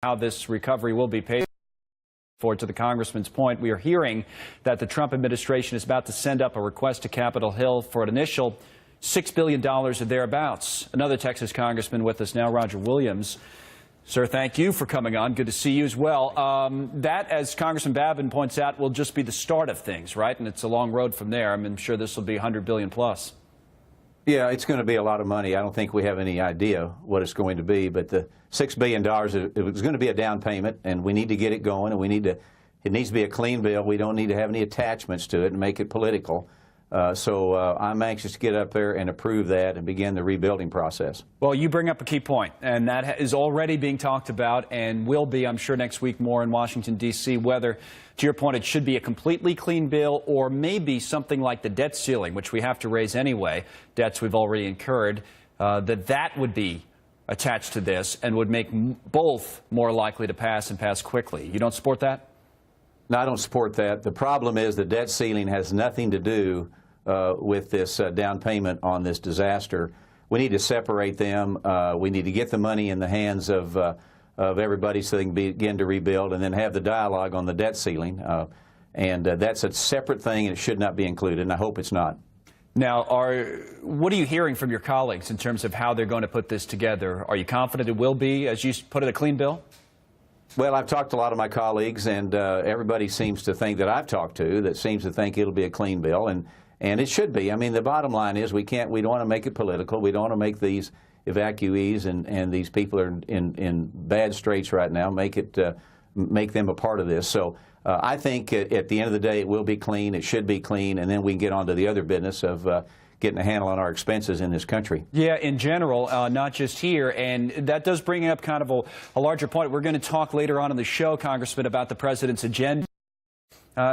how this recovery will be paid for. To the congressman's point, we are hearing that the Trump administration is about to send up a request to Capitol Hill for an initial $6 billion or thereabouts. Another Texas congressman with us now, Roger Williams. Sir, thank you for coming on. Good to see you as well. That, as Congressman Babin points out, will just be the start of things, right? And it's a long road from there. I'm sure this will be $100 billion plus. Yeah, it's going to be a lot of money. I don't think we have any idea what it's going to be, but the $6 billion, it was going to be a down payment, and we need to get it going, and it needs to be a clean bill. We don't need to have any attachments to it and make it political. So I'm anxious to get up there and approve that and begin the rebuilding process. Well, you bring up a key point, and that is already being talked about and will be, I'm sure, next week more in Washington, D.C., whether, to your point, it should be a completely clean bill or maybe something like the debt ceiling, which we have to raise anyway, debts we've already incurred, that would be attached to this and would make both more likely to pass and pass quickly. You don't support that? No, I don't support that. The problem is the debt ceiling has nothing to do with this down payment on this disaster. We need to separate them. We need to get the money in the hands of everybody so they can begin to rebuild, and then have the dialogue on the debt ceiling. And that's a separate thing, and it should not be included, and I hope it's not. Now, what are you hearing from your colleagues in terms of how they're going to put this together? Are you confident it will be, as you put it, a clean bill? Well, I've talked to a lot of my colleagues, and everybody seems to think that I've talked to that seems to think it'll be a clean bill, and it should be. I mean, the bottom line is we don't want to make it political. We don't want to make these evacuees and these people are in bad straits right now, make them a part of this. So I think at the end of the day it will be clean. It should be clean, and then we can get on to the other business of getting a handle on our expenses in this country. Yeah, in general, not just here. And that does bring up kind of a larger point. We're going to talk later on in the show, Congressman, about the president's agenda.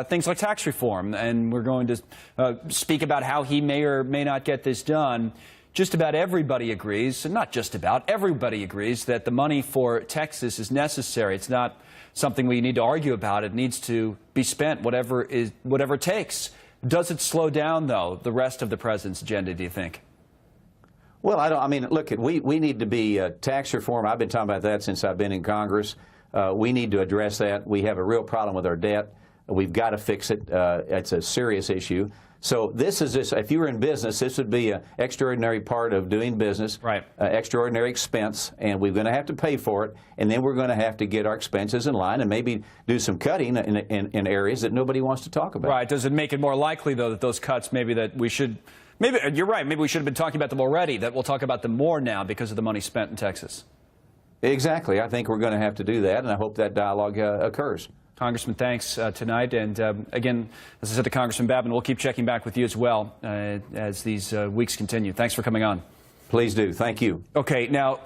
Things like tax reform, and we're going to speak about how he may or may not get this done. Just about everybody agrees, and not just about, everybody agrees that the money for Texas is necessary. It's not something we need to argue about. It needs to be spent, whatever it takes. Does it slow down, though, the rest of the president's agenda, do you think? Well, I mean, look, we need to be tax reform. I've been talking about that since I've been in Congress. We need to address that. We have a real problem with our debt. We've got to fix it. It's a serious issue. So if you were in business, this would be an extraordinary part of doing business, right? Extraordinary expense, and we're going to have to pay for it, and then we're going to have to get our expenses in line and maybe do some cutting in areas that nobody wants to talk about. Right. Does it make it more likely, though, that those cuts maybe you're right, maybe we should have been talking about them already, that we'll talk about them more now because of the money spent in Texas? Exactly. I think we're going to have to do that, and I hope that dialogue occurs. Congressman, thanks tonight. And again, as I said to Congressman Babin, we'll keep checking back with you as well as these weeks continue. Thanks for coming on. Please do. Thank you. Okay, now.